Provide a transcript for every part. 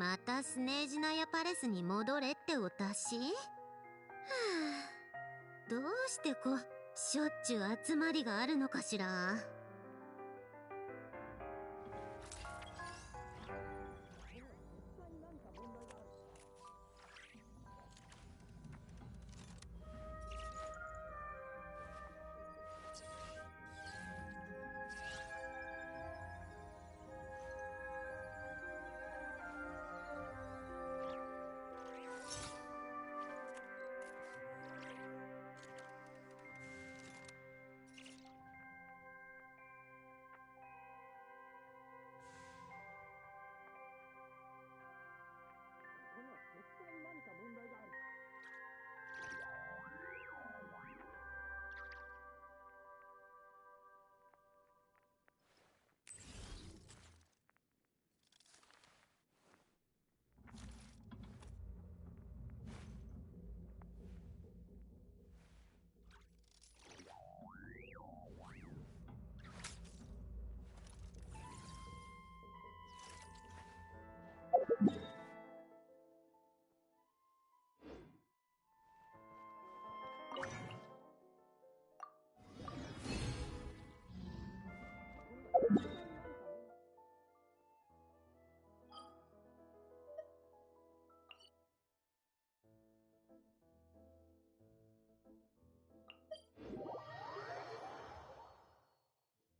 またスネージナヤパレスに戻れってお達し。はあ、どうしてしょっちゅう集まりがあるのかしら。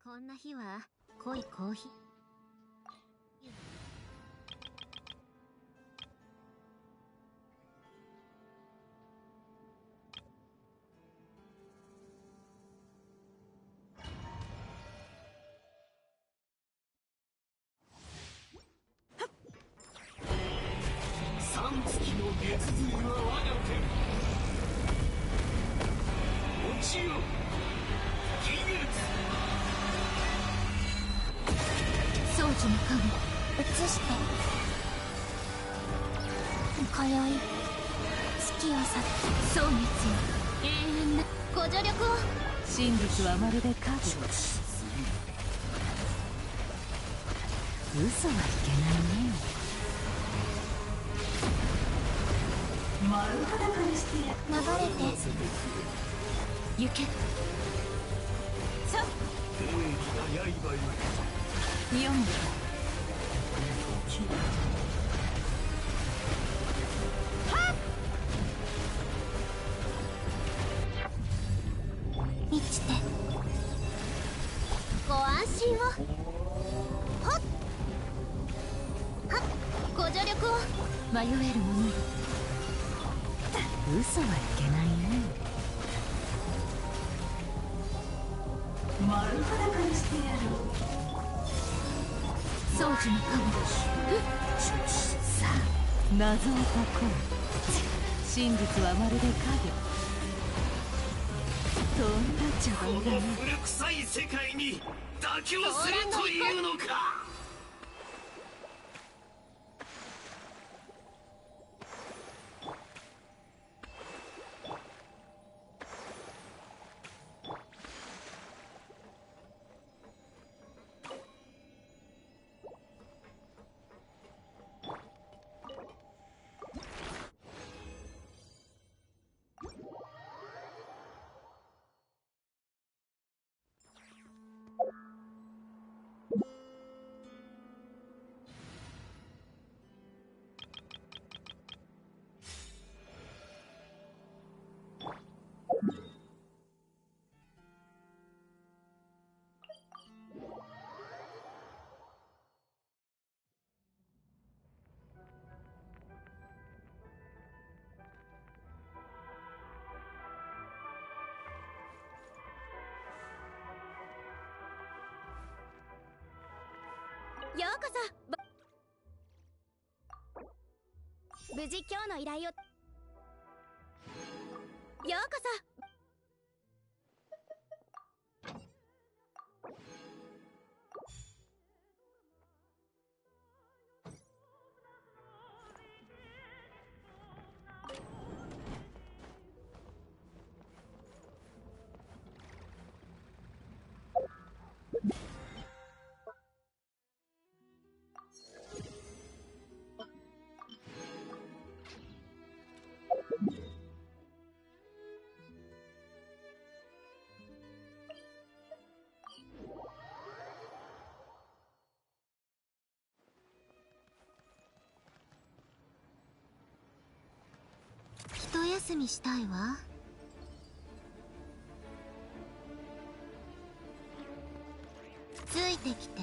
こんな日は濃いコーヒー。三月の月髄は我が手。落ちよ技術。宗樹の影移して今宵月を去って蒼熱よ、永遠なご助力を。真実はまるで影。嘘はいけないね。丸裸にして流れて行け。さ鋭利な刃よ読むか。時。満ちてご安心を。はっはっ、ご助力を。迷える者よ、嘘はいけないね。丸裸にしてやる。宗樹の影さあ謎を解こう。真実はまるで影。とんだ茶この番だね。古臭い世界に妥協するというのか。ようこそ。無事今日の依頼を。ようこそ。休みしたいわ。ついてきて。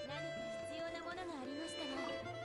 何か必要なものがありましたら私に。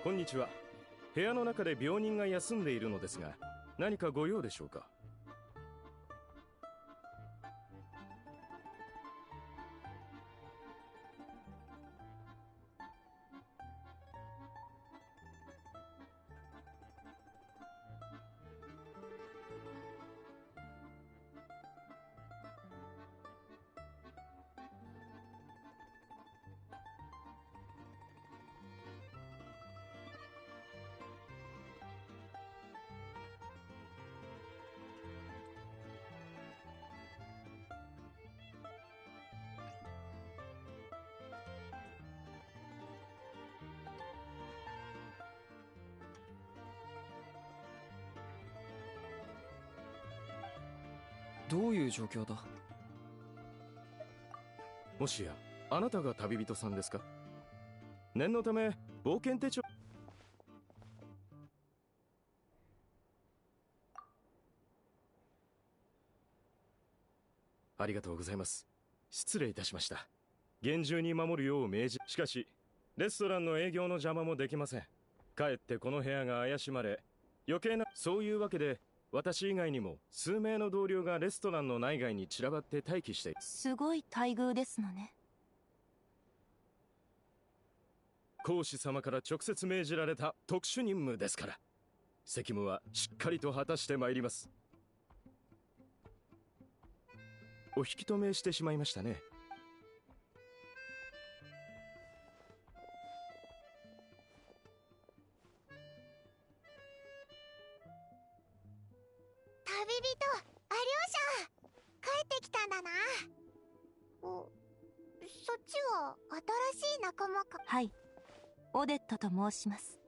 こんにちは。部屋の中で病人が休んでいるのですが、何かご用でしょうか？どういう状況だ？もしやあなたが旅人さんですか？念のため冒険手帳。ありがとうございます。失礼いたしました。厳重に守るよう命じ、しかしレストランの営業の邪魔もできません。かえってこの部屋が怪しまれ、余計な。そういうわけで私以外にも数名の同僚がレストランの内外に散らばって待機して。すごい待遇ですのね。皇子様から直接命じられた特殊任務ですから、責務はしっかりと果たしてまいります。お引き止めしてしまいましたね。旅人アリョーシャ、帰ってきたんだな。そっちは新しい仲間か。はい、オデットと申します。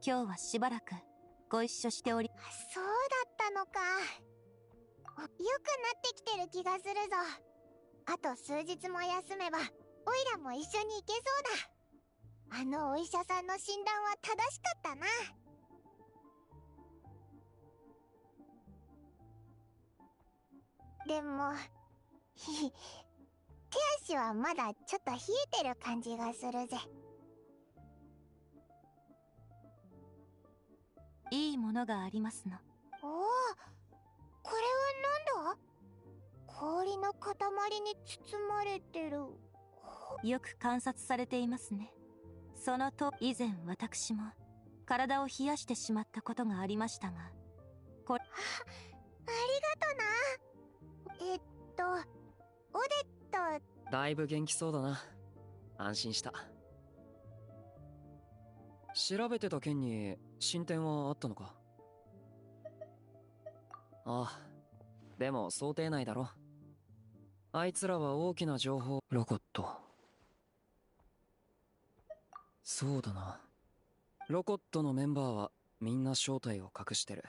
今日はしばらくご一緒しており。そうだったのか。良くなってきてる気がするぞ。あと数日も休めばオイラも一緒に行けそうだ。あのお医者さんの診断は正しかったな。でも手足はまだちょっと冷えてる感じがするぜ。いいものがありますの。おお、これはなんだ？氷の塊に包まれてる。よく観察されていますね。そのと以前私も体を冷やしてしまったことがありましたが、これありがとな。オデット。だいぶ元気そうだな。安心した。調べてた件に進展はあったのか？ああ、でも想定内だろ。あいつらは大きな情報。ロコット。そうだな。ロコットのメンバーはみんな正体を隠してる。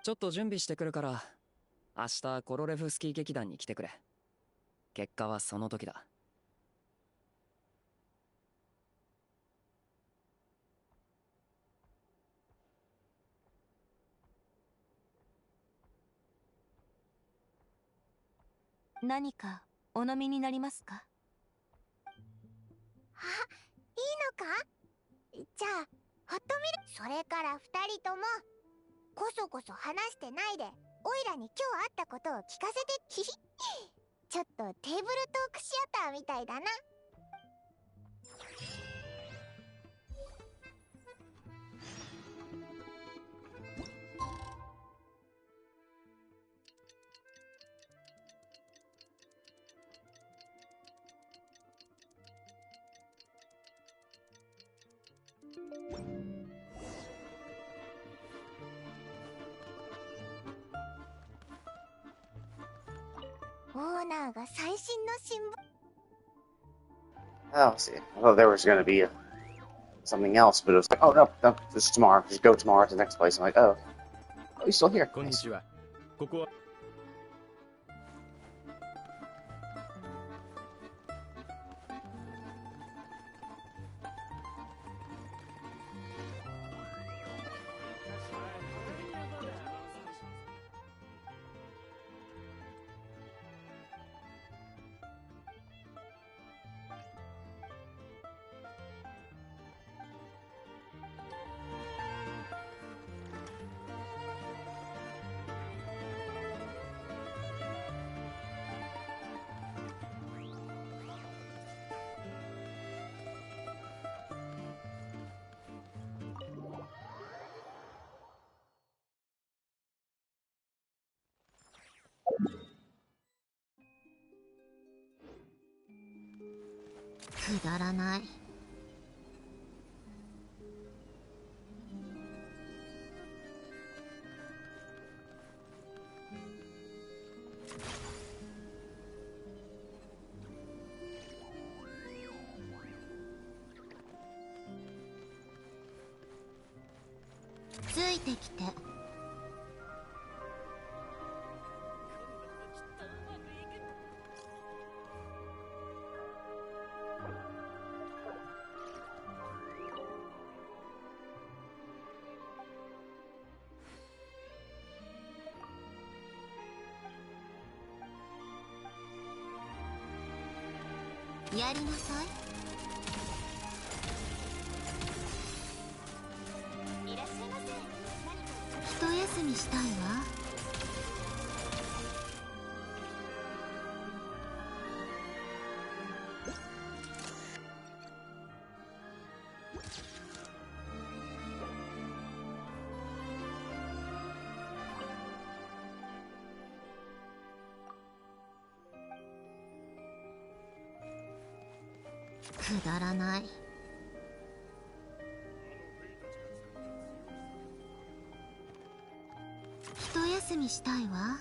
ちょっと準備してくるから、明日コロレフスキー劇団に来てくれ。結果はその時だ。何かお飲みになりますか？あ、いいのか？じゃあホットミルク。それから二人ともこそこそ話してないで、オイラに今日あったことを聞かせて。ちょっとテーブルトークシアターみたいだな。オーナーが最新の新聞。 Oh, see. I thought there was going to be something else, but it was like, oh, no, no, this is tomorrow. Just go tomorrow to the next place. I'm like, oh, oh, he's still here. こんにちは。ここはくだらない。ついてきて。やりなさい。いらっしゃいませ。一休みしたいわ。くだらない。一休みしたいわ。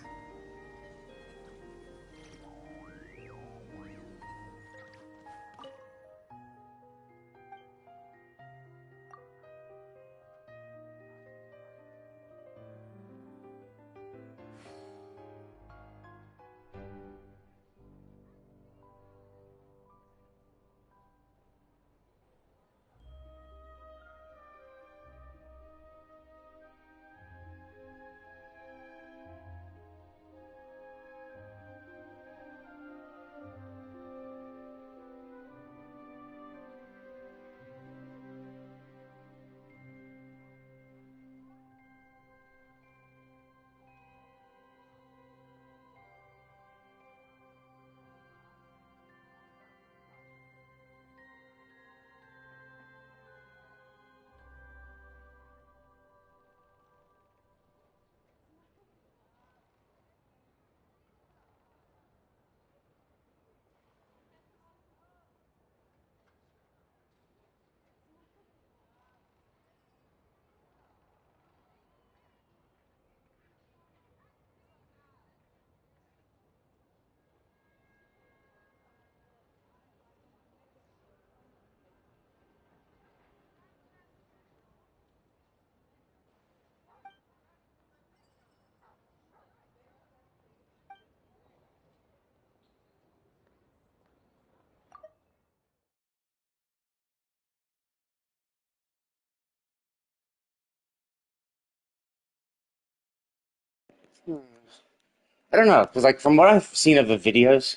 I don't know, because like from what I've seen of the videos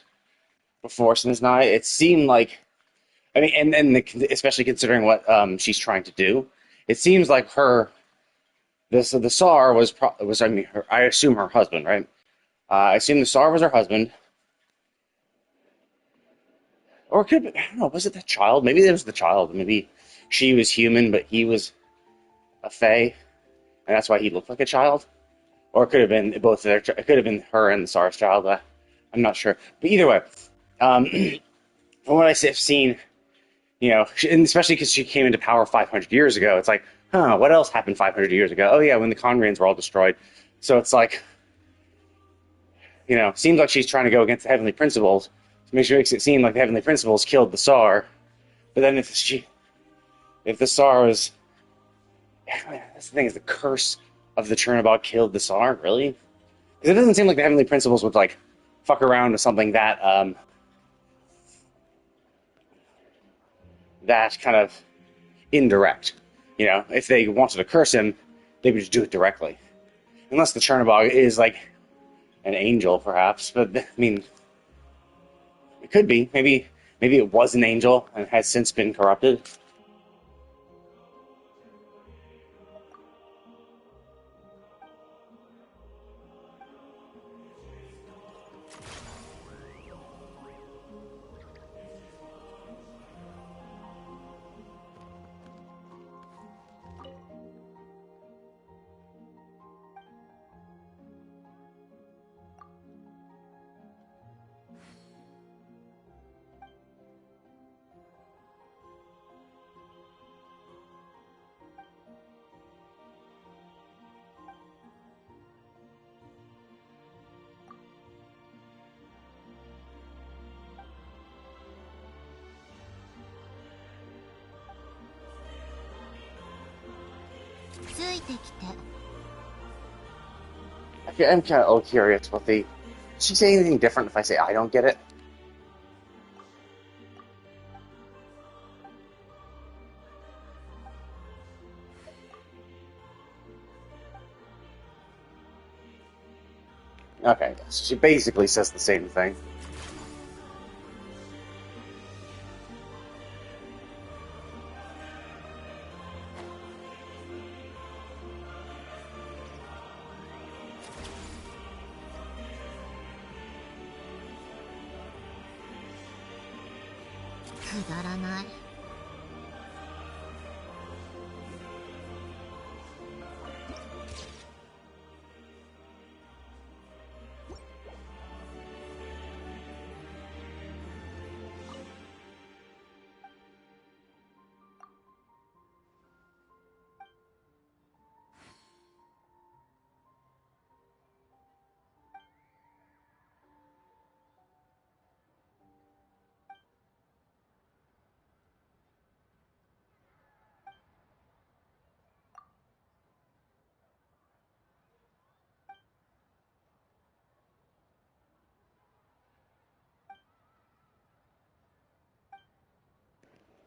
before Sin's Night, it seemed like I mean, especially considering what she's trying to do, it seems like the Tsar was I mean I assume her husband, right? I assume the Tsar was her husband, or it could be, I don't know, was it the child? Maybe it was the child. Maybe she was human, but he was a Fae, and that's why he looked like a child. Or it could have been both their. It could have been her and the Tsar's child. I'm not sure, but either way, um, from what I've seen, and especially because she came into power 500 years ago, it's like, huh, what else happened 500 years ago? Oh yeah, when the Conrians were all destroyed. So it's like, seems like she's trying to go against the heavenly principles. Makes it seem like the heavenly principles killed the Tsar. But then if the Tsar was, that's the thing, is the curse of the Chernobog killed the Tsar, really? Because it doesn't seem like the heavenly principles would like fuck around with something that kind of indirect. If they wanted to curse him, they would just do it directly. Unless the Chernobog is like an angel, perhaps. But I mean, it could be. Maybe it was an angel and has since been corrupted. I'm kind of curious what the. Did she say anything different if I say I don't get it? Okay, so she basically says the same thing.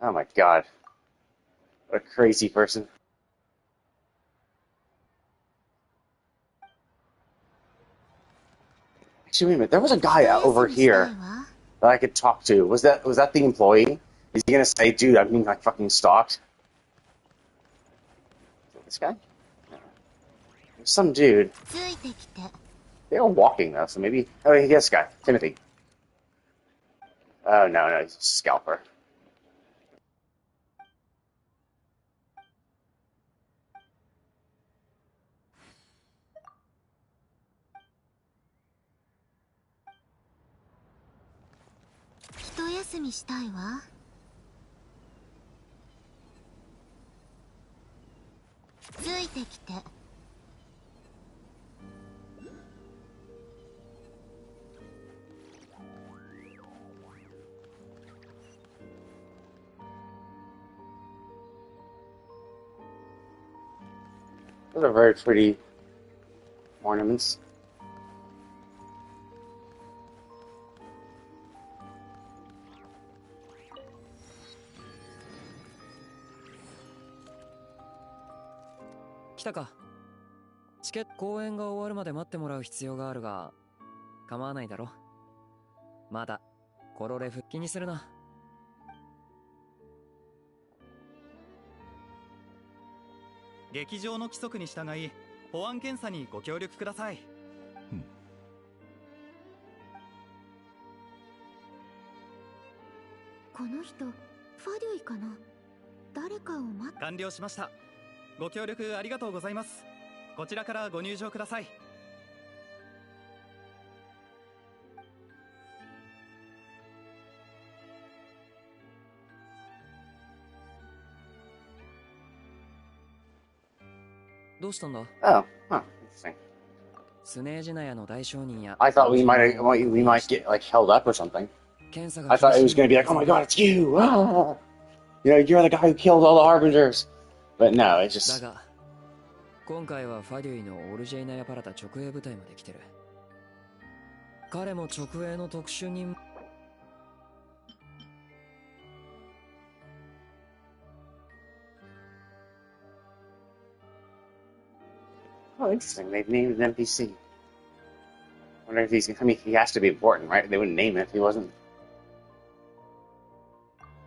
Oh my god. What a crazy person. Actually, wait a minute. There was a guy out over here that I could talk to. Was that the employee? Is he gonna say, dude, I'm being like fucking stalked? This guy? No. There's some dude. They were walking though, so maybe. Oh, yes, guy. Timothy. Oh no, he's a scalper. Those are very pretty ornaments.来たか。チケット公演が終わるまで待ってもらう必要があるが、構わないだろ。まだコロレフ気にするな。劇場の規則に従い保安検査にご協力ください。この人ファデュイかな。誰かを待っ。完了しました。ご協力ありがとうございます。こちらからご入場ください。どうしたんだ？ Oh, huh, interesting. スネージナヤの大商人や。I thought we might get like held up or something. I thought it was gonna be like, oh my god, it's you! Ah! You know, you're the guy who killed all the harbingers. But no, it's just. だが、今回はファデュイのオルジェイナヤパラタ直営部隊まで来てる。彼も直営の特殊任。Oh, interesting. They've named an NPC. Wonder if he's. I mean, he has to be important, right? They wouldn't name it if he wasn't.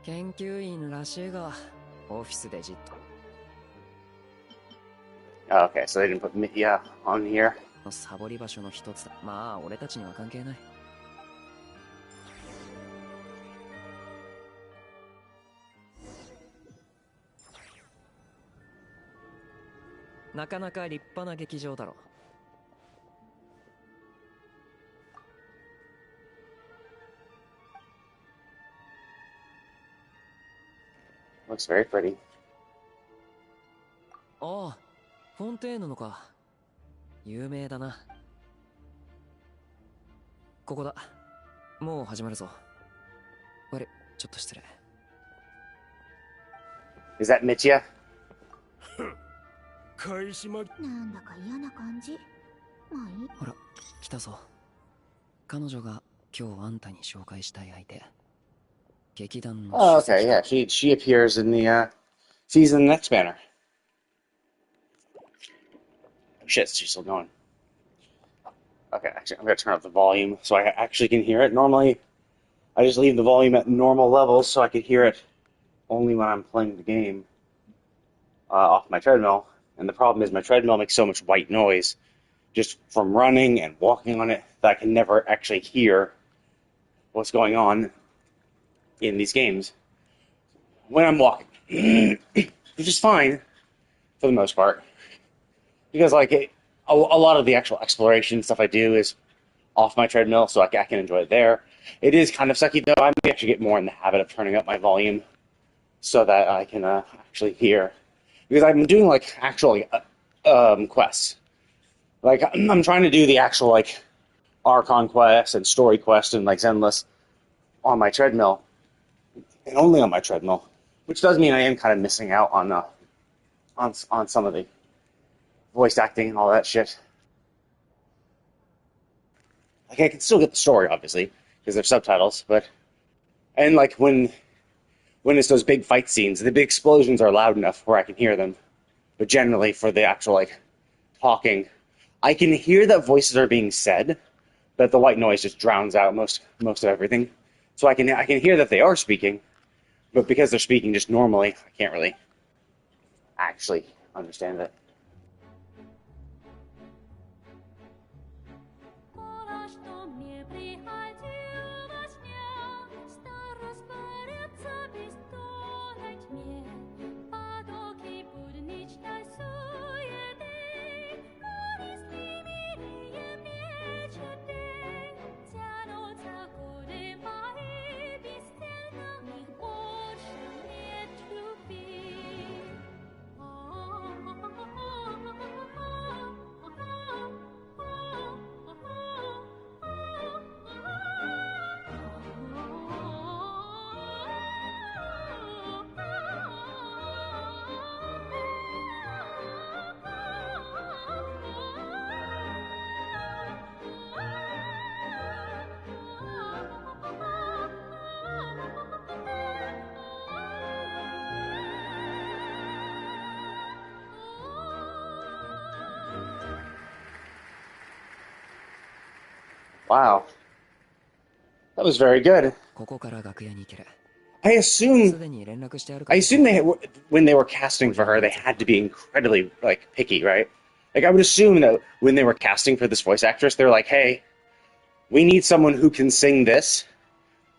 研究員らしいが、オフィスでじっと。Oh, okay, so they didn't put Mitya on here. サボり場所の一つだ。まあ、俺たちには関係ない。なかなか立派な劇場だろ。Looks very pretty. ああ、フォンテーヌのか。有名だな。ここだ。もう始まるぞ。悪い、ちょっと失礼。Is that Mitya? 開始ま。なんだか嫌な感じ。まあいい。ほら、来たぞ。彼女が今日あんたに紹介したい相手。劇団の。Oh, okay, yeah. She appears in the season next banner. Shit, she's still going. Okay, actually, I'm gonna turn up the volume so I actually can hear it. Normally, I just leave the volume at normal levels so I can hear it only when I'm playing the game off my treadmill. And the problem is my treadmill makes so much white noise just from running and walking on it that I can never actually hear what's going on in these games when I'm walking, which is fine for the most part, because like a lot of the actual exploration stuff I do is off my treadmill, so I can enjoy it there. It is kind of sucky though. I may actually get more in the habit of turning up my volume so that I can actually hear, because I'm doing like actual quests. Like I'm trying to do the actual like Archon quest and story quest and like Zenless on my treadmill. And only on my treadmill, which does mean I am kind of missing out on some of the voice acting and all that shit. Like I can still get the story, obviously, because there's subtitles, but and like when when it's those big fight scenes, the big explosions are loud enough where I can hear them. But generally, for the actual, like, talking, I can hear that voices are being said, but the white noise just drowns out most of everything. So I can hear that they are speaking, but because they're speaking just normally, I can't really actually understand it. Wow. That was very good. I assume when they were casting for her, they had to be incredibly, like, picky, right? Like, I would assume that when they were casting for this voice actress, they're like, hey, we need someone who can sing this.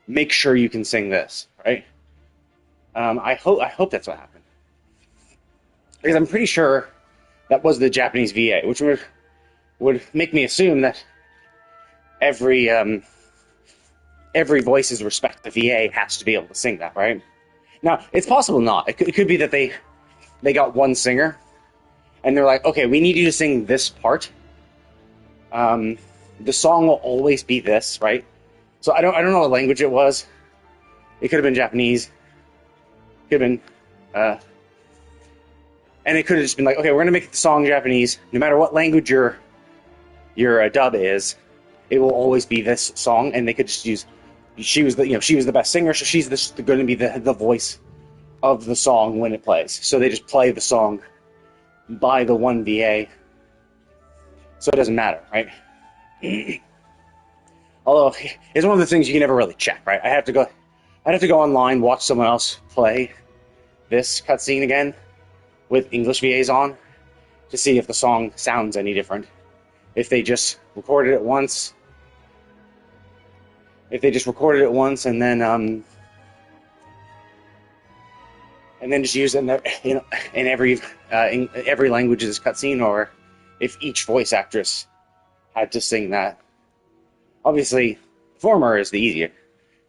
Make sure you can sing this, right? I hope that's what happened. Because I'm pretty sure that was the Japanese VA, which would make me assume that every voice's respective VA has to be able to sing that, right? Now, it's possible not. It could be that they got one singer, and they're like, okay, we need you to sing this part. The song will always be this, right? So I don't know what language it was. It could have been Japanese. Could have been, and it could have just been like, okay, we're gonna make the song Japanese. No matter what language your dub is, it will always be this song. And they could just use. She was the best singer, so she's going to be the voice of the song when it plays. So they just play the song by the one VA. So it doesn't matter, right? Although it's one of the things you can never really check, right? I'd have to go online, watch someone else play this cutscene again with English VAs on to see if the song sounds any different. If they just recorded it once. If they just recorded it once and then just use it in every language of this cutscene, or if each voice actress had to sing that. Obviously, the former is the easier.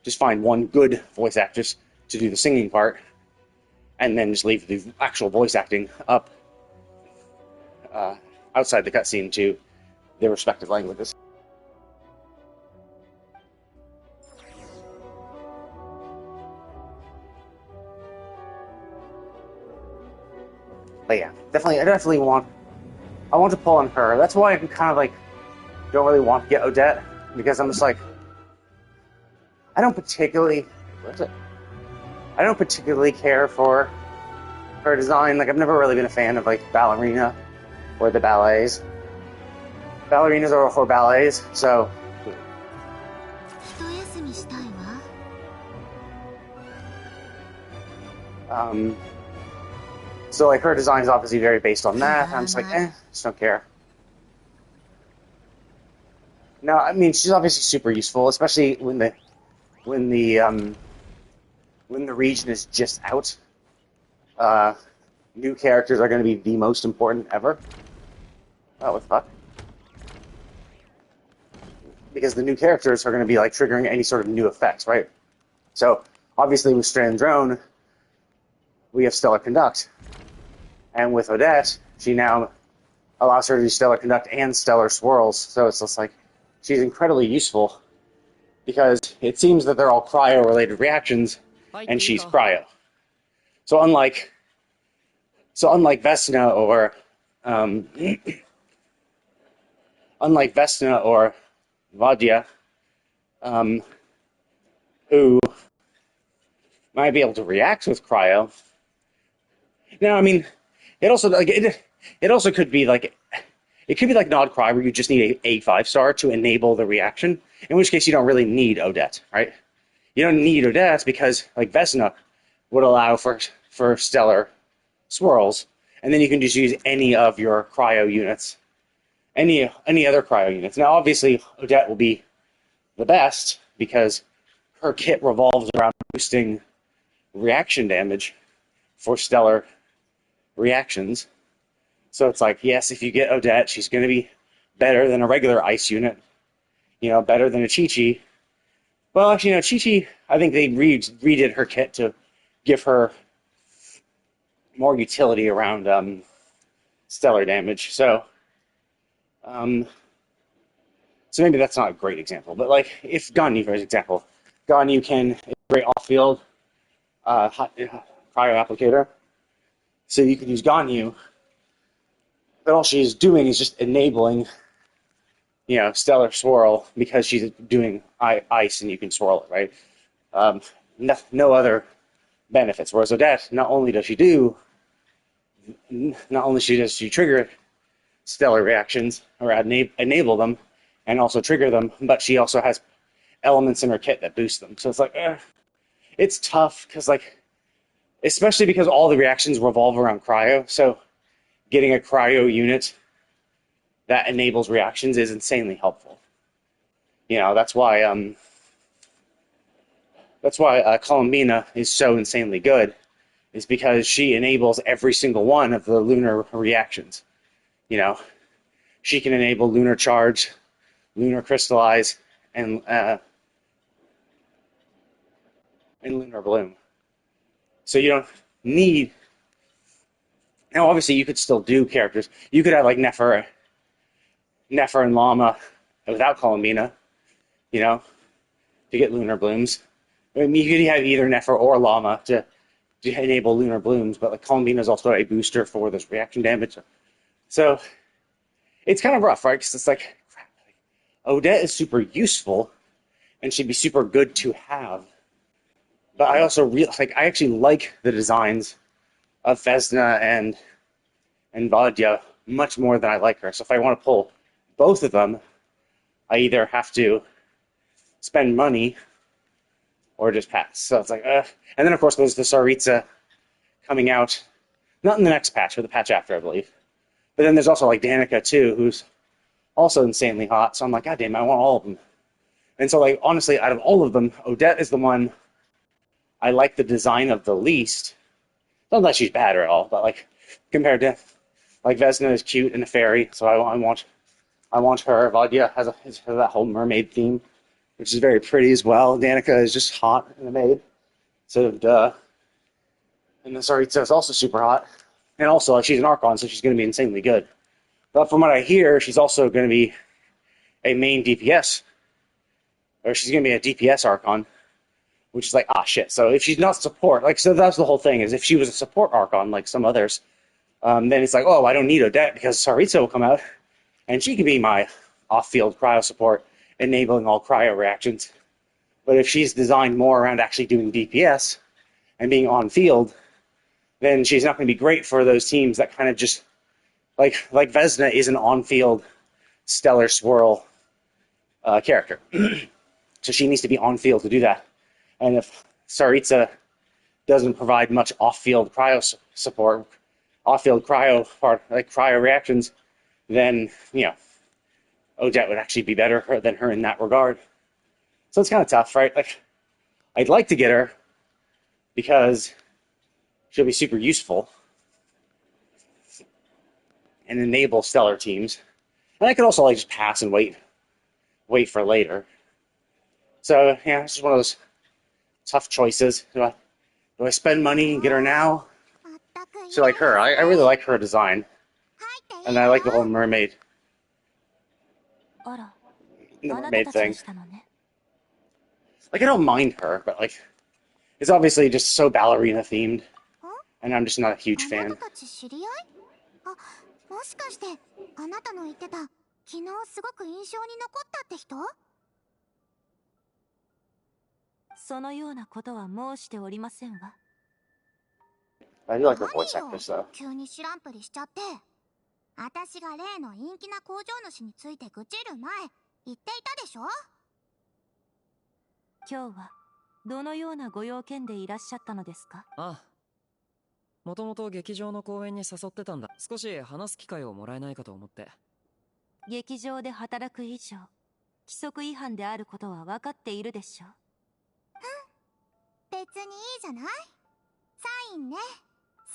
Just find one good voice actress to do the singing part, and then just leave the actual voice acting up outside the cutscene to their respective languages. But yeah, I want to pull on her. That's why I'm kind of like, don't really want to get Odette, because I'm just like, I don't particularly care for her design. Like, I've never really been a fan of, like, ballerina or the ballets. Ballerinas are for ballets, so. So, like, her design is obviously very based on that. I'm just like, just don't care. No, I mean, she's obviously super useful, especially when the region is just out. New characters are going to be the most important ever. Oh, what the fuck? Because the new characters are going to be, like, triggering any sort of new effects, right? So, obviously, with Strand Drone, we have Stellar Conduct. And with Odette, she now allows her to do Stellar Conduct and Stellar Swirls. So it's just like, she's incredibly useful, because it seems that they're all cryo-related reactions, and she's cryo. So unlike Vesna or Vadia, who might be able to react with cryo. Now, I mean, it also like it also could be like it could be like Nod Cry, where you just need a 5-star to enable the reaction. In which case, you don't really need Odette, right? You don't need Odette because like Vesna would allow for stellar swirls, and then you can just use any of your cryo units, any other cryo units. Now, obviously, Odette will be the best because her kit revolves around boosting reaction damage for stellar reactions. So it's like, yes, if you get Odette, she's going to be better than a regular ice unit, better than a Chi-Chi. Well, actually, Chi-Chi, I think they redid her kit to give her more utility around stellar damage. So maybe that's not a great example. But like, if Ganyu, for example, Ganyu can a great off-field cryo applicator. So you could use Ganyu, but all she's doing is just enabling, stellar swirl because she's doing ice and you can swirl it, right? No other benefits. Whereas Odette, not only does she trigger stellar reactions or enable them and also trigger them, but she also has elements in her kit that boost them. So it's like, it's tough because like, especially because all the reactions revolve around cryo. So getting a cryo unit that enables reactions is insanely helpful. That's why Columbina is so insanely good, is because she enables every single one of the lunar reactions. She can enable lunar charge, lunar crystallize, and lunar bloom. So you don't need. Now, obviously, you could still do characters. You could have like Nefer and Llama without Columbina, to get lunar blooms. I mean, you could have either Nefer or Llama to enable lunar blooms, but like Columbina is also a booster for this reaction damage. So it's kind of rough, right? Because it's like, crap, Odette is super useful and she'd be super good to have. But I also I actually like the designs of Vesna and Vadya much more than I like her. So if I want to pull both of them, I either have to spend money or just pass. So it's like, and then of course there's the Tsaritsa coming out, not in the next patch, but the patch after, I believe. But then there's also like Danica too, who's also insanely hot. So I'm like, God damn, I want all of them. And so like, honestly, out of all of them, Odette is the one I like the design of the least. Not that she's bad at all, but like compared to like Vesna is cute and a fairy, so I want her. Vadya has that whole mermaid theme, which is very pretty as well. Danica is just hot and a maid, so duh. And the Tsaritsa is also super hot, and also like she's an Archon, so she's going to be insanely good. But from what I hear, she's also going to be a main DPS, or she's going to be a DPS Archon, which is like, shit. So if she's not support, like, so that's the whole thing, is if she was a support Archon like some others, then it's like, I don't need Odette because Tsaritsa will come out, and she can be my off-field cryo support, enabling all cryo reactions. But if she's designed more around actually doing DPS and being on-field, then she's not going to be great for those teams that kind of just, like Vesna is an on-field stellar swirl character. So she needs to be on-field to do that. And if Tsaritsa doesn't provide much off-field cryo support, off-field cryo reactions, then, Odette would actually be better than her in that regard. So it's kind of tough, right? Like, I'd like to get her because she'll be super useful and enable stellar teams. And I could also just pass and wait for later. So yeah, it's just one of those tough choices. Do I spend money and get her now? So like her, I really like her design, and I like the whole mermaid thing. Like, I don't mind her, but like, it's obviously just so ballerina themed, and I'm just not a huge fan. もしかしてあなたの言ってた昨日すごく印象に残ったって人？そのようなことは申しておりませんわ。I do like her voice 何よ actress though. 急に知らんぷりしちゃって。私が例の陰気な工場主について愚痴る前言っていたでしょ。今日はどのようなご用件でいらっしゃったのですか？ああ。もともと劇場の公演に誘ってたんだ。少し話す機会をもらえないかと思って。劇場で働く以上、規則違反であることは分かっているでしょう。別にいいじゃない。サインね。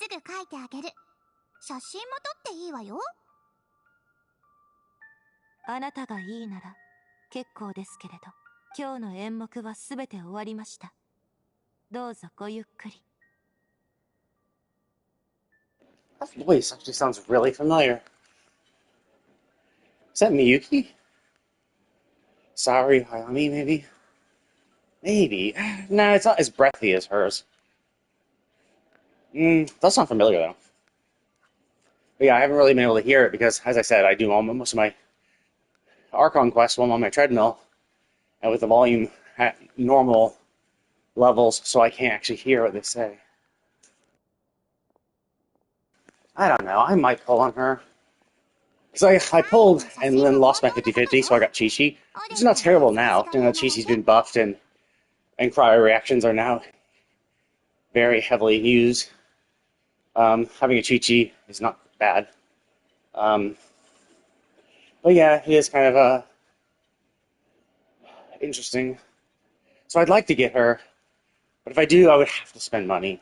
すぐ書いてあげる。写真も撮っていいわよ。あなたがいいなら結構ですけれど、今日の演目はすべて終わりました。どうぞごゆっくり。That voice actually sounds really familiar. Is that Miyuki? Sorry, Hayami, maybe? Maybe. No, it's not as breathy as hers. Does sound familiar, though. But yeah, I haven't really been able to hear it because, as I said, I do most of my Archon quests while I'm on my treadmill and with the volume at normal levels, so I can't actually hear what they say. I don't know, I might pull on her. Because I pulled and then lost my 50-50, so I got Chi-Chi. It's not terrible now. You know, Chi-Chi's been buffed and cryo reactions are now very heavily used. Having a Chi-Chi is not bad. But yeah, it is kind of interesting. So I'd like to get her, but if I do, I would have to spend money.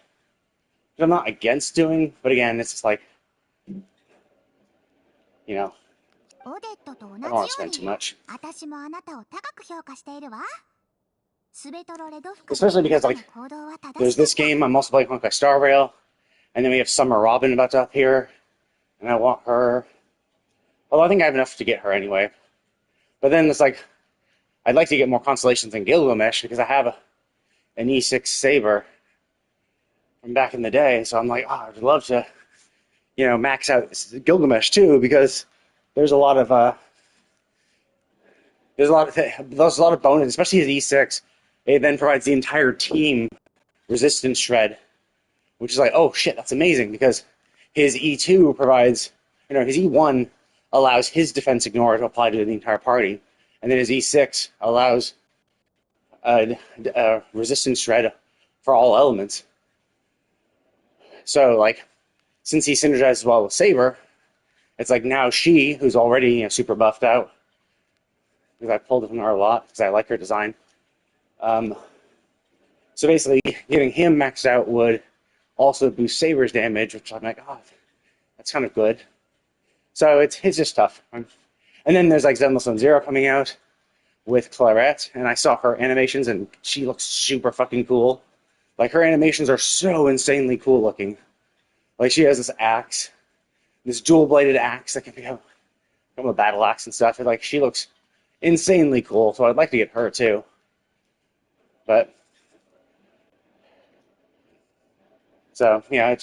Which I'm not against doing, but again, it's just like, you know, オデットと同 I じ don't よ want to う spend too に much. 私もあなたを高く評価しているわ。スベトロレドフカ Especially because, like, の行動は正 there's しかっ this た。 game I'm also playing Honkai Star Rail, and then we have Summer Robin about to appear, and I want her. Although I think I have enough to get her anyway. But then it's like, I'd like to get more constellations than Gilgamesh because I have an E6 Saber from back in the day, so I'm like, oh, I'd love to, you know, max out Gilgamesh too because there's a lot of there's a lot of bonus, especially his E6. It then provides the entire team resistance shred, which is like, oh shit, that's amazing because his E2 provides, you know, his E1 allows his defense ignore to apply to the entire party, and then his E6 allows a resistance shred for all elements. So, like, since he synergizes well with Saber, it's like now she, who's already, you know, super buffed out, because I pulled from her a lot because I like her design. So basically, getting him maxed out would also boost Saber's damage, which I'm like, oh, that's kind of good. So it's just tough. And then there's like Zenless on Zero coming out with Claret, and I saw her animations, and she looks super fucking cool. Like, her animations are so insanely cool looking. Like, she has this axe, this dual-bladed axe that can become a battle axe and stuff. And, like, she looks insanely cool, so I'd like to get her too. But so yeah,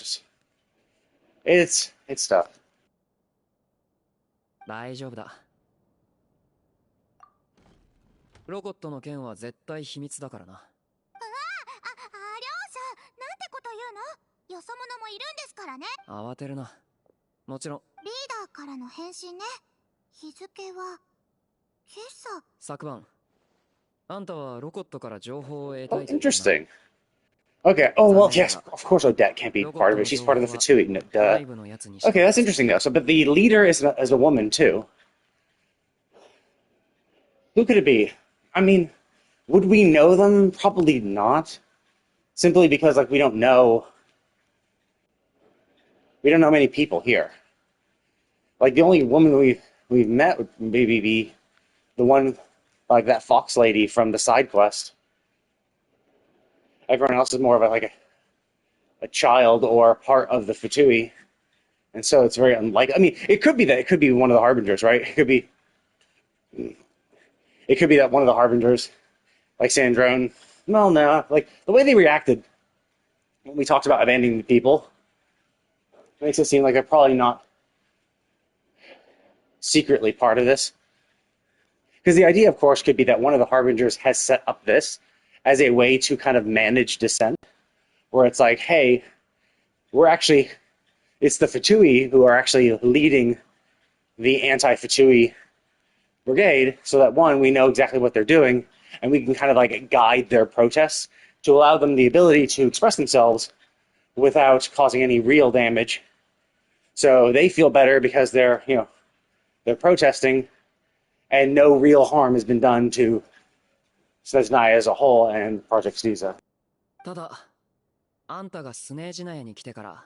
it's tough. 大丈夫だ。ロコットの件は絶対秘密だからな。あ、両者、なんてこと言うの？よそ者もいるんですからね。慌てるな。もちろん。リーダーからの返信ね。日付は今朝。昨晩。あんたはロコットから情報を得た Oh, いと言うな。 interesting. Okay. Oh well, yes. Of course, Odette can't be part of it. She's part of the Fatui. Duh. 内部のやつに Okay, that's interesting though. So, but the leader is a woman too. Who could it be? I mean, would we know them? Probably not. Simply because, like, we don't know many people here. Like, the only woman we've met would maybe be the one, like, that fox lady from the side quest. Everyone else is more of a child or part of the Fatui. And so it's very unlikely. I mean, it could be one of the Harbingers, right? It could be that one of the Harbingers, like Sandrone. Well, no, like, the way they reacted when we talked about abandoning the people makes it seem like they're probably not secretly part of this. Because the idea, of course, could be that one of the Harbingers has set up this, as a way to kind of manage dissent, where it's like, hey, it's the Fatui who are actually leading the anti-Fatui brigade, so that one, we know exactly what they're doing, and we can kind of like guide their protests to allow them the ability to express themselves without causing any real damage. So they feel better because they're protesting, and no real harm has been done to Snezhnaya as a whole and Project Stiza. ただ、あんたがスネージナヤに来てから、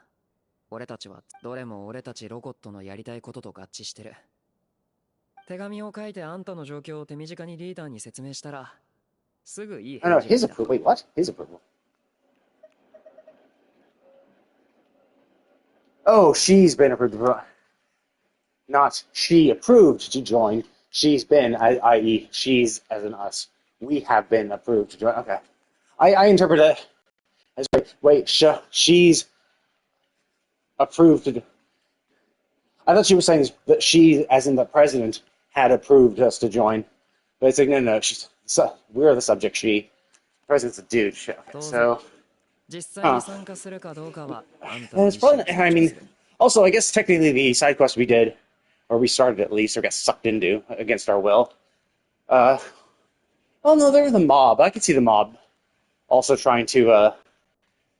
俺たちはどれも俺たちロコットのやりたいことと合致してる。手紙を書いてあんたの状況を手短にリーダーに説明したら、すぐいい I don't know, 返事 his が来た。 approval. Wait, what? His approval? Oh, she's been approved. Not she approved to join. She's been, i.e., she's as in us. We have been approved to join. Okay. I interpret it as, wait, she's approved to. I thought she was saying that she, as in the president, had approved us to join. But it's like, no, we're the subject, she. The president's a dude. Shit. Okay, so. 実際に参加するかどうかはあんた And の it's 意思 probably, で I 決 mean, 定する。 also, I guess technically the side quest we did, or we started at least, or got sucked into against our will. Oh no, they're the mob. I could see the mob also trying to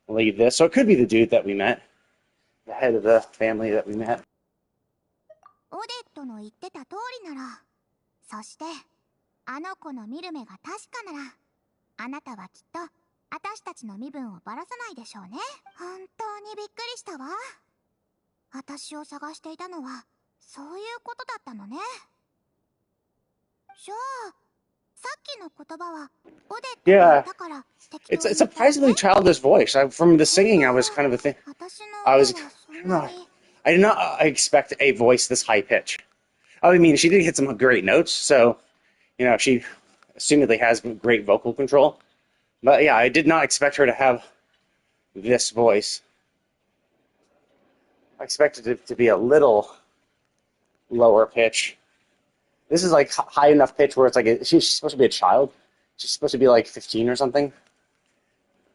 lead this. So it could be the dude that we met, the head of the family that we met. オデットの言ってた通りなら、そしてあの子の見る目が確かなら、あなたはきっと私たちの身分をばらさないでしょうね。本当にびっくりしたわ。私を探していたのはそういうことだったのね。じゃあさっきの言葉はオデットが言ったから It's a surprisingly childish voice. From the singing, I was kind of I did not expect a voice this high pitch. I mean, she did hit some great notes, so she assumedly has great vocal control. But yeah, I did not expect her to have this voice. I expected it to be a little lower pitch. This is like high enough pitch where it's like she's supposed to be a child. She's supposed to be like 15 or something. I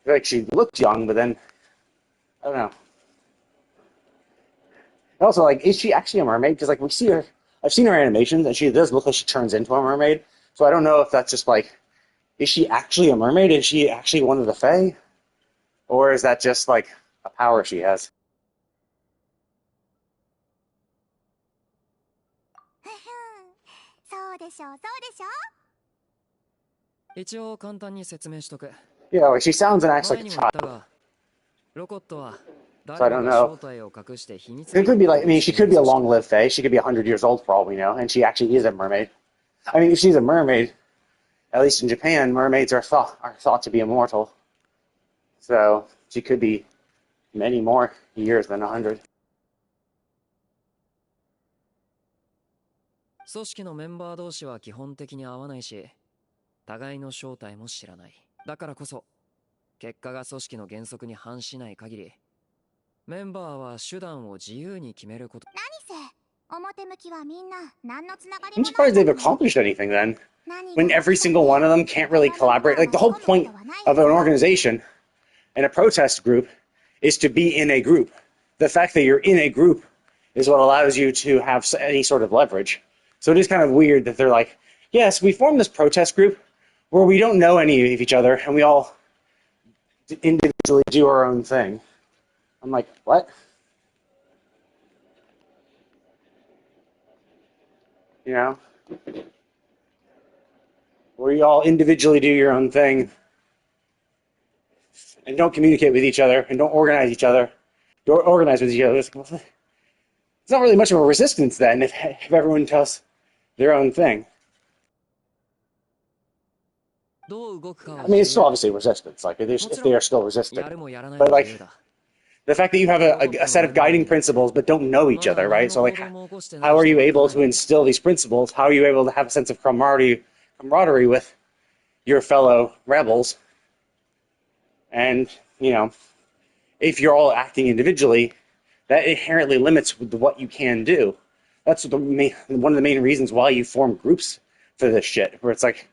feel like she looked young, but then I don't know. Also, like, is she actually a mermaid? Because like we see her, I've seen her animations, and she does look like she turns into a mermaid. So I don't know if that's just like, is she actually a mermaid? Is she actually one of the Fae? Or is that just like a power she has? そうでしょう、そうでしょう。一応簡単に説明しとく。 Yeah, like she sounds and acts 前 like a にも言った child. が、ロコットは So I 誰 don't もが know. 正体を隠して秘密 It could be like, I mean, she could be a long-lived Fae. She could be 100 years old for all we know, and she actually is a mermaid. I mean, if she's a mermaid, at least in Japan, mermaids are thought to be immortal. So she could be many more years than 100. 組織のメンバー同士は基本的に合わないし、互いの正体も知らない。だからこそ、結果が組織の原則に反しない限り、メンバーは手段を自由に決めること。何せ表向きはみんな何のつながり I'm もない surprised they've accomplished anything then. When every single one of them can't really collaborate. Like, the whole point of an organization and a protest group is to be in a group. The fact that you're in a group is what allows you to have any sort of leverage. So it is kind of weird that they're like, yes, we formed this protest group where we don't know any of each other and we all individually do our own thing. I'm like, what? You know? Where you all individually do your own thing and don't communicate with each other and don't organize each other. Don't organize with each other. It's not really much of a resistance then if everyone does their own thing. I mean, it's still obviously resistance, like if they are still resisting. But like, the fact that you have a set of guiding principles but don't know each other, right? So like, how are you able to instill these principles? How are you able to have a sense of camaraderie with your fellow rebels? And, if you're all acting individually, that inherently limits what you can do. That's one of the main reasons why you form groups for this shit, where it's like,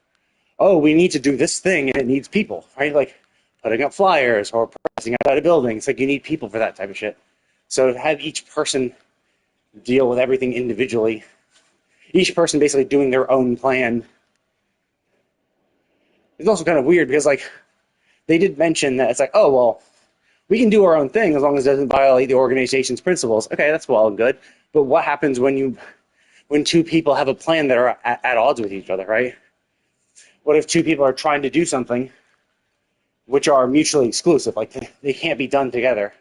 oh, we need to do this thing and it needs people, right? Like putting up flyers or pressing outside a building. It's like you need people for that type of shit. So to have each person deal with everything individually, each person basically doing their own plan, it's also kind of weird because like they did mention that it's like, oh, well, we can do our own thing as long as it doesn't violate the organization's principles. Okay, that's well and good. But what happens when two people have a plan that are at odds with each other, right? What if two people are trying to do something which are mutually exclusive? Like they can't be done together,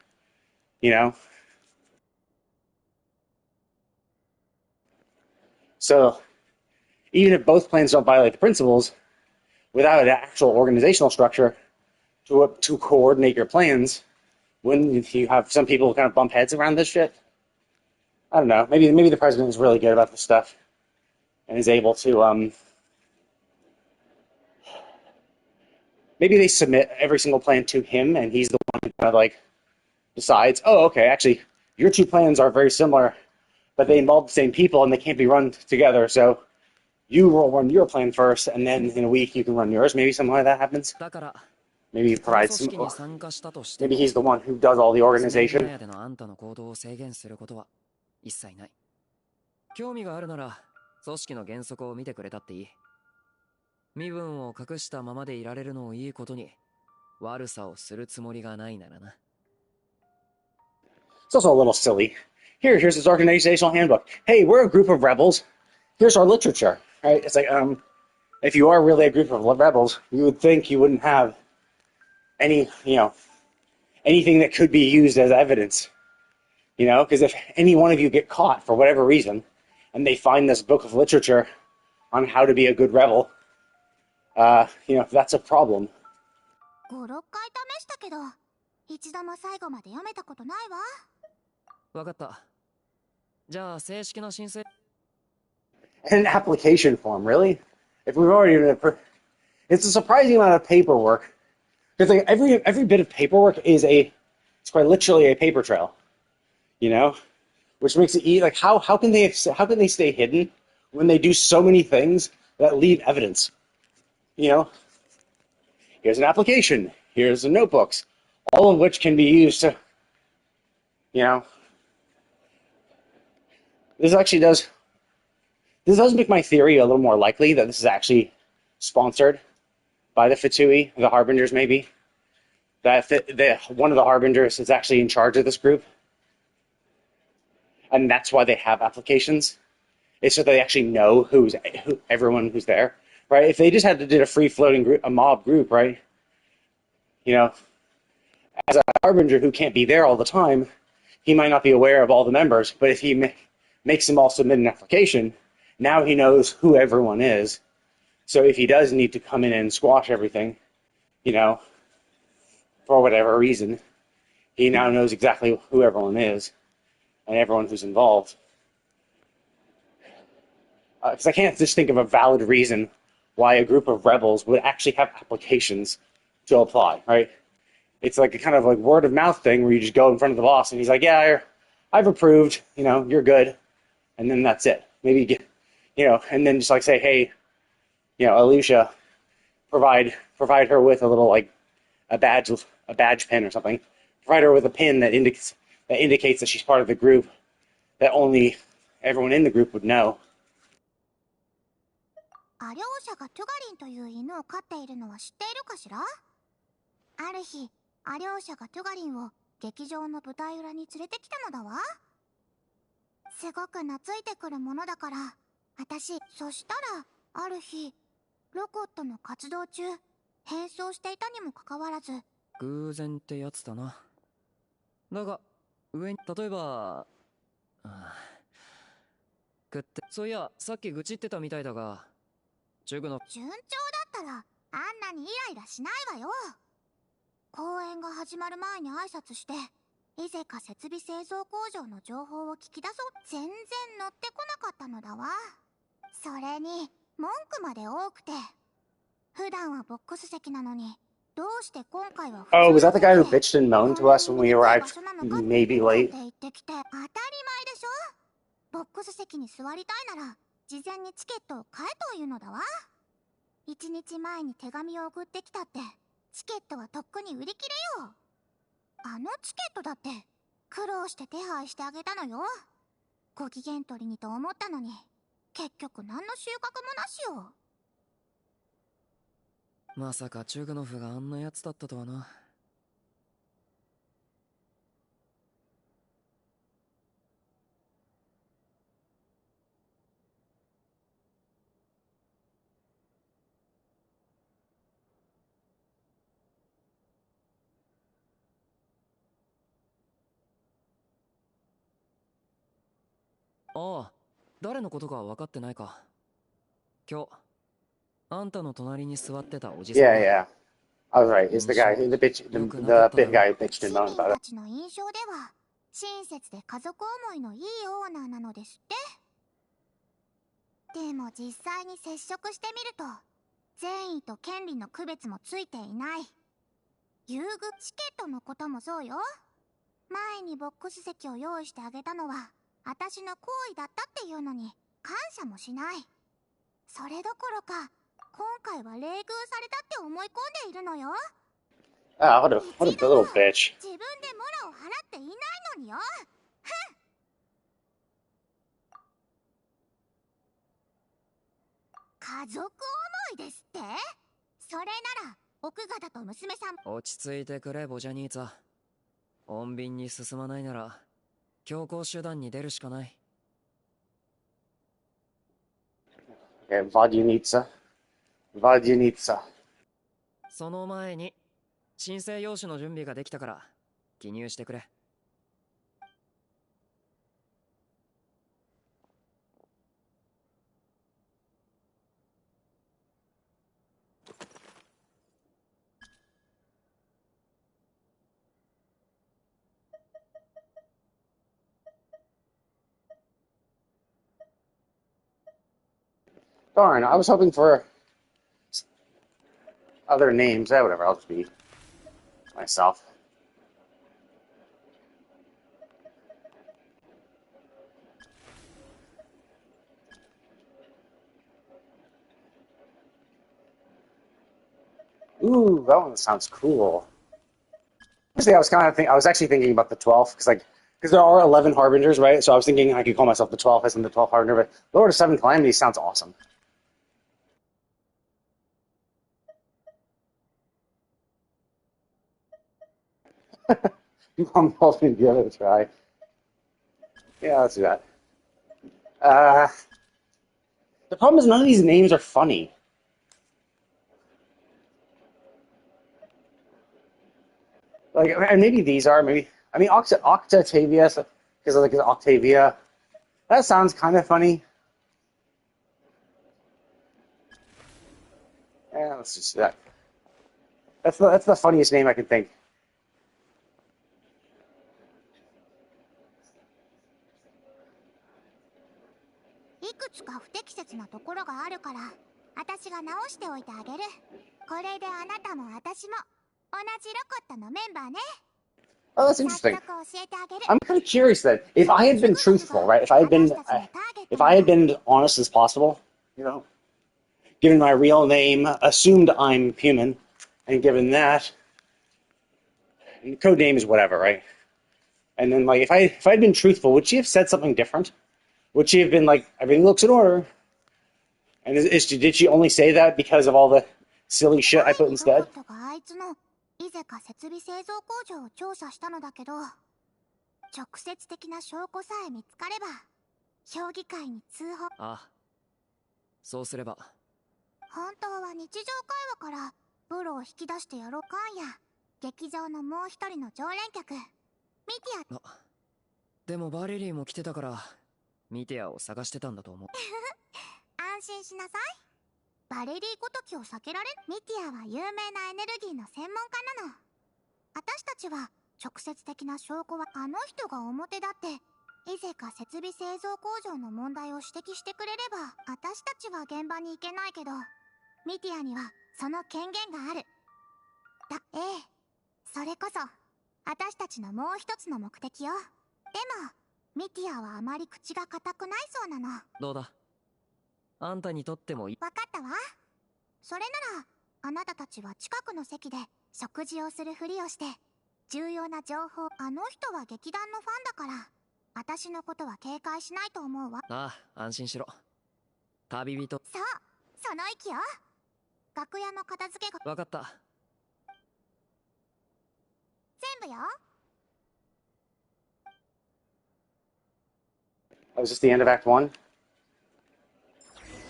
you know? So even if both plans don't violate the principles, without an actual organizational structure to coordinate your plans, when you have some people kind of bump heads around this shit, I don't know. Maybe the president is really good about this stuff and is able to maybe they submit every single plan to him and he's the one who kind of like decides, oh, okay, actually your two plans are very similar, but they involve the same people and they can't be run together. So you will run your plan first, and then in a week you can run yours. Maybe something like that happens. Maybe he provides some. Maybe he's the one who does all the organization. 興味があるなら組織の原則を見てくれたっていい。身分を隠したままでいられるのをいいことに悪さをするつもりがないならな。It's also a little silly. Here's his organizational handbook. Hey, we're a group of rebels. Here's our literature. Right? It's like, if you are really a group of rebels, you would think you wouldn't have anything that could be used as evidence. You know, because if any one of you get caught for whatever reason, and they find this book of literature on how to be a good rebel, that's a problem. 5、6回試したけど、一度も最後まで読めたことないわ。わかった。じゃあ正式な申請。An application form, really? If we've already it's a surprising amount of paperwork. Because like every bit of paperwork is it's quite literally a paper trail, you know, which makes it like how can they stay hidden when they do so many things that leave evidence? You know, here's an application, here's the notebooks, all of which can be used to, you know, this does make my theory a little more likely that this is actually sponsored by the Fitsui, the Harbingers maybe. That one of the Harbingers is actually in charge of this group. And that's why they have applications. It's so they actually know everyone who's there, right? If they just did a free-floating group, a mob group, right? You know, as a Harbinger who can't be there all the time, he might not be aware of all the members, but if he makes them all submit an application, now he knows who everyone is. So if he does need to come in and squash everything, you know, for whatever reason, he now knows exactly who everyone is and everyone who's involved. Because I can't just think of a valid reason why a group of rebels would actually have applications to apply, right? It's like a kind of like word of mouth thing where you just go in front of the boss and he's like, yeah, I've approved, you know, you're good. And then that's it. Maybe get, you know, and then just like say, hey, you know, Alicia, provide her with a little like a badge pin or something. Provide her with a pin that indicates that she's part of the group that only everyone in the group would know. ア両者がトゥガリンという犬を飼っているのは知っているかしら？ある日、ア両者がトゥガリンを劇場の舞台裏に連れてきたのだわ。すごく懐いてくるものだから、私、そしたら、ある日、ロコットの活動中、変装していたにもかかわらず、偶然ってやつだな。だが、上に、例えば、そういや、さっき愚痴ってたみたいだが、順調だったら、あんなにイライラしないわよ。公演が始まる前に挨拶して、いぜか設備製造工場の情報を聞き出そう。全然乗ってこなかったのだわ。それに、文句まで多くて。普段はボックス席なのに、どうして今回は Oh, was that the guy who bitched and moaned to us when we arrived maybe late? 当たり前でしょ。ボックス席に座りたいなら、事前にチケットを買えというのだわ。い1日前に手紙を送ってきたってチケットはとっくに売り切れよ。あのチケットだって苦労して手配してあげたのよ。ご機嫌取りにと思ったのに結局何の収穫もなしよ。まさかチュグノフがあんなやつだったとはな。ああ、誰のことか分かってないか。今日あんたの隣に座ってたおじさん Yeah, は yeah. I was right. It's the guy, the bitch, the bit guy who bitched 市 and moaned 民 about it. たちの印象では親切で家族思いのいいオーナーなのですって。でも実際に接触してみると善意と権利の区別もついていない。優遇チケットのこともそうよ。前にボックス席を用意してあげたのは私の行為だったっていうのに感謝もしない。それどころか今回は冷遇されたって思い込んでいるのよ。Ah, what a little bitch. 自分でモラを払っていないのによ。家族思いですって。それなら奥方と娘さん。落ち着いてくれボジャニーツァ。穏便に進まないなら強行手段に出るしかない。 Okay, Vodunitsa. Vodunitsa. その前に申請用紙の準備ができたから記入してくれ。Darn, I was hoping for other names. Whatever, I'll just be myself. Ooh, that one sounds cool. Honestly, I was actually thinking about the 12th, because there are 11 Harbingers, right? So I was thinking I could call myself the 12th as in the 12th Harbinger, but Lord of Seven Calamities sounds awesome. I'm hoping to give it a try. Yeah, let's do that. The problem is none of these names are funny. Like, and maybe these are, maybe, I mean, Octavia, because like it's Octavia. That sounds kind of funny. Yeah, let's just do that. That's the funniest name I can think. いくつか不適切なところがあるから私が直しておいてあげる。これであなたも私も同じロコットのメンバーね。 Oh, that's 早 interesting. 速教えてあげる。 I'm kind of curious then. If I had been truthful, right? If I had been honest as possible, you know, given my real name, assumed I'm human, and given that, and the code name is whatever, right? And then, like, if I'd been truthful, would she have said something different? Would she have been like, everything looks in order? And did she only say that because of all the silly shit I put instead? ロボットがあいつのイゼカ設備製造工場を調査したのだけど、直接的な証拠さえ見つかれば評議会に通報。ああ、そうすれば。本当は日常会話からブロを引き出してやろう。今夜劇場のもう一人の常連客ミティア。でもバレリーも来てたからミティアを探してたんだと思う。安心しなさい。バレリーごときを避けられん。ミティアは有名なエネルギーの専門家なの。私たちは直接的な証拠はあの人が表立ってイゼカ設備製造工場の問題を指摘してくれれば私たちは現場に行けないけどミティアにはその権限がある。ええ、それこそ私たちのもう一つの目的よ。でもミティアはあまり口が固くないそうなの。どうだ、あんたにとってもいい。わかったわ。それならあなたたちは近くの席で食事をするふりをして、重要な情報。あの人は劇団のファンだから私のことは警戒しないと思うわ。ああ、安心しろ。旅人。そう、その息よ。楽屋の片付けが。わかった。全部よ。Oh, is this the end of Act 1?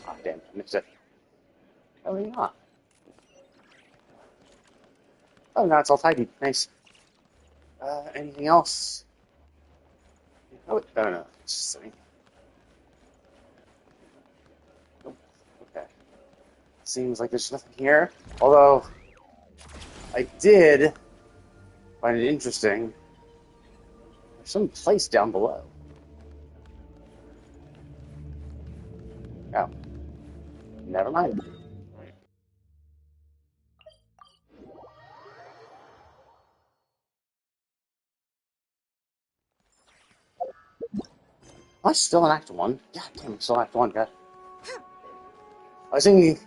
Ah, damn, I missed it. Oh, maybe not. Oh, no, it's all tidy. Nice. Anything else? Oh, no. It's just sitting. Oh, okay. Seems like there's nothing here. Although, I did find it interesting. There's some place down below. Oh. Never mind. Am I still in Act 1? God damn, I'm still in Act 1, God. I was thinking,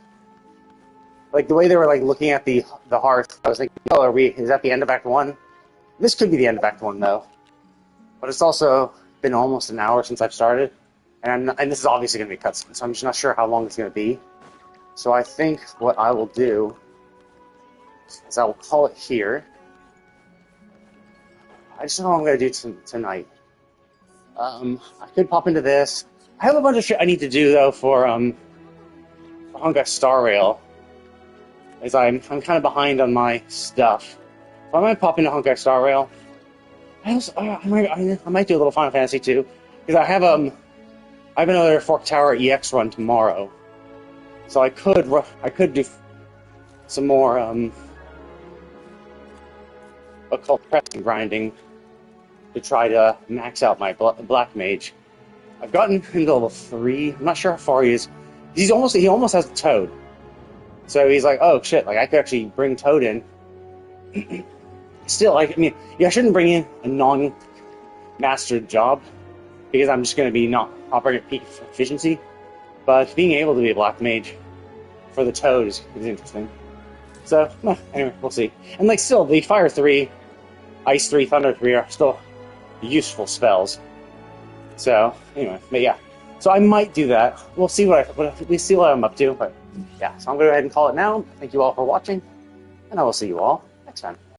like, the way they were, like, looking at the hearth, I was thinking, oh, is that the end of Act 1? This could be the end of Act 1, though. But it's also been almost an hour since I've started, and this is obviously going to be a cutscene, so I'm just not sure how long it's going to be. So I think what I will do is I will call it here. I just don't know what I'm going to do tonight. I could pop into this. I have a bunch of shit I need to do, though, for Honkai Star Rail. As I'm kind of behind on my stuff. So I might pop into Honkai Star Rail. I might do a little Final Fantasy too, because I have another Fork Tower EX run tomorrow, so I could do some more occult pressing grinding to try to max out my Black Mage. I've gotten him to level 3. I'm not sure how far he is. He almost has a Toad, so he's like, oh shit, like I could actually bring Toad in. Still, I mean, I shouldn't bring in a non-mastered job, because I'm just going to be not operating at peak efficiency. But being able to be a Black Mage for the Toad is interesting. So, anyway, we'll see. And, like, still, the Fire 3, Ice 3, Thunder 3 are still useful spells. So, anyway, but yeah. So I might do that. We'll see what I'm up to. But, yeah, so I'm going to go ahead and call it now. Thank you all for watching, and I will see you all next time.